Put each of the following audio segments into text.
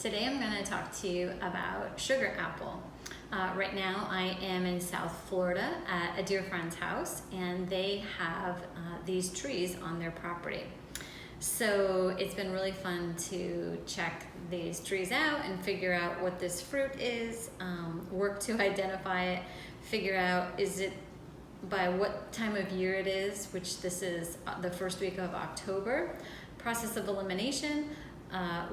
Today I'm going to talk to you about sugar apple. Right now I am in South Florida at a dear friend's house, and they have these trees on their property. So it's been really fun to check these trees out and figure out what this fruit is, work to identify it, figure out is it by what time of year it is, which this is the first week of October, process of elimination,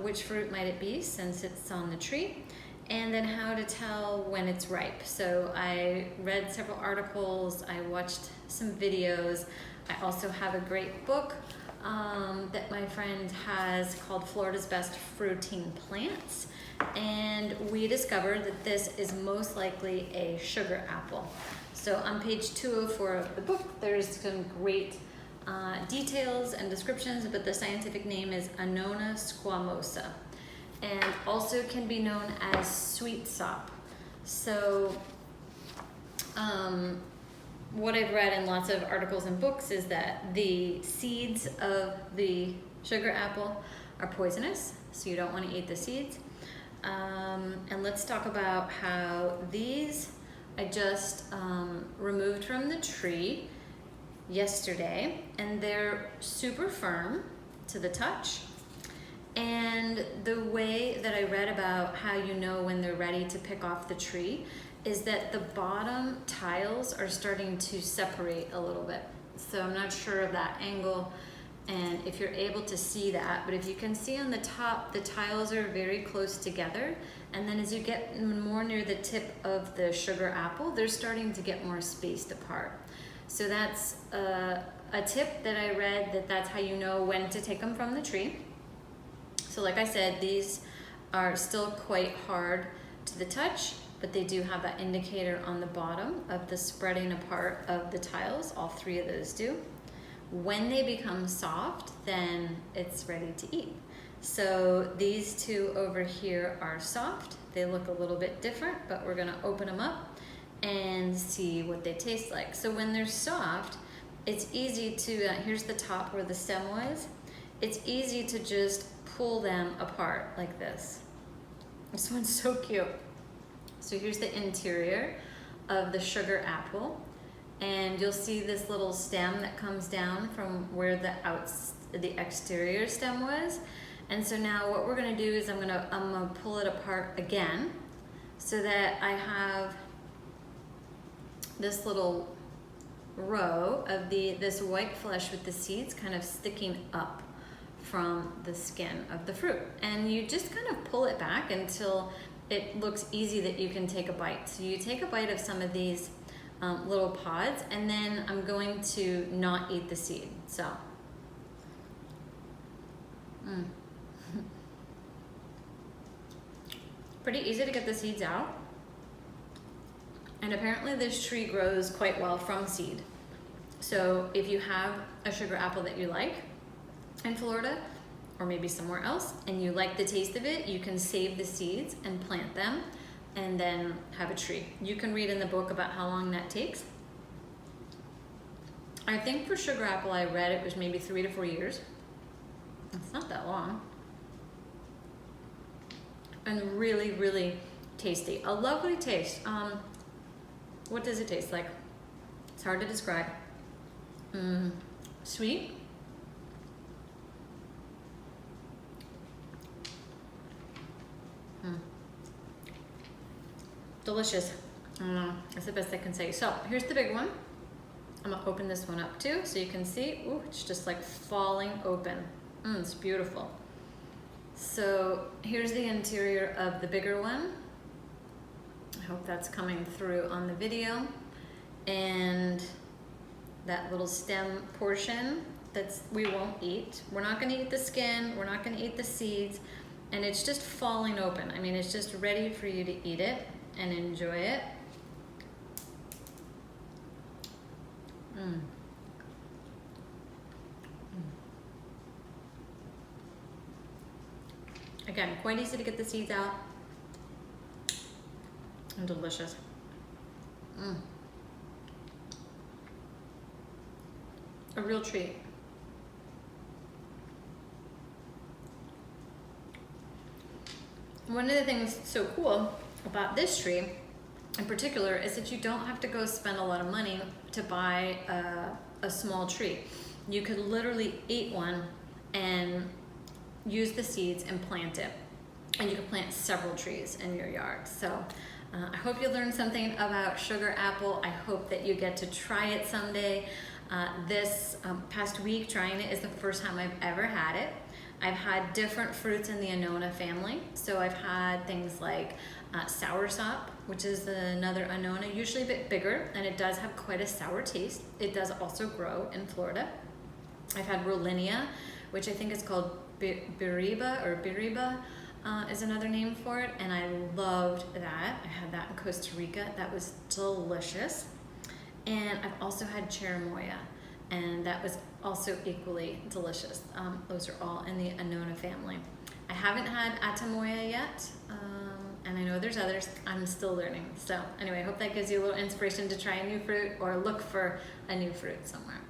which fruit might it be since it's on the tree, and then how to tell when it's ripe. So I read several articles, I watched some videos. I also have a great book that my friend has called Florida's Best Fruiting Plants, and we discovered that this is most likely a sugar apple. So on page 204 of the book, there's some great details and descriptions, but the scientific name is Anonna squamosa, and also can be known as sweetsop. So what I've read in lots of articles and books is that the seeds of the sugar apple are poisonous, so you don't want to eat the seeds. And let's talk about how these I just removed from the tree yesterday, and they're super firm to the touch. And the way that I read about how you know when they're ready to pick off the tree is that the bottom tiles are starting to separate a little bit. So I'm not sure of that angle and if you're able to see that, but if you can see on the top, the tiles are very close together, and then as you get more near the tip of the sugar apple, they're starting to get more spaced apart. So that's a tip that I read, that's how you know when to take them from the tree. So like I said, these are still quite hard to the touch, but they do have that indicator on the bottom of the spreading apart of the tiles. All three of those do. When they become soft, then it's ready to eat. So these two over here are soft. They look a little bit different, but we're gonna open them up and see what they taste like. So when they're soft, it's easy to, here's the top where the stem was. It's easy to just pull them apart like this. This one's so cute. So here's the interior of the sugar apple, and you'll see this little stem that comes down from where the exterior stem was. And so now what we're gonna do is I'm gonna pull it apart again so that I have this little row of this white flesh with the seeds kind of sticking up from the skin of the fruit. And you just kind of pull it back until it looks easy that you can take a bite. So you take a bite of some of these little pods, and then I'm going to not eat the seed. So, pretty easy to get the seeds out. And apparently this tree grows quite well from seed. So if you have a sugar apple that you like in Florida, or maybe somewhere else, and you like the taste of it, you can save the seeds and plant them and then have a tree. You can read in the book about how long that takes. I think for sugar apple I read it was maybe 3 to 4 years. It's not that long. And really, really tasty. A lovely taste. What does it taste like? It's hard to describe. Sweet. Delicious. I don't know, that's the best I can say. So here's the big one. I'm gonna open this one up too so you can see. Ooh, it's just like falling open. It's beautiful. So here's the interior of the bigger one. I hope that's coming through on the video. And that little stem portion we won't eat. We're not gonna eat the skin, we're not gonna eat the seeds, and it's just falling open. I mean, it's just ready for you to eat it and enjoy it. Again, quite easy to get the seeds out, and delicious. A real treat. one of the things so cool about this tree in particular is that you don't have to go spend a lot of money to buy a small tree. You could literally eat one and use the seeds and plant it. And you can plant several trees in your yard. So I hope you learned something about sugar apple. I hope that you get to try it someday. This past week, trying it is the first time I've ever had it. I've had different fruits in the anonna family. So I've had things like soursop, which is another anonna, usually a bit bigger, and it does have quite a sour taste. It does also grow in Florida. I've had Rollinia, which I think is called biriba is another name for it, and I loved that. I had that in Costa Rica. That was delicious. And I've also had cherimoya, and that was also equally delicious. Those are all in the anonna family. I haven't had atamoya yet, and I know there's others. I'm still learning. So anyway, I hope that gives you a little inspiration to try a new fruit or look for a new fruit somewhere.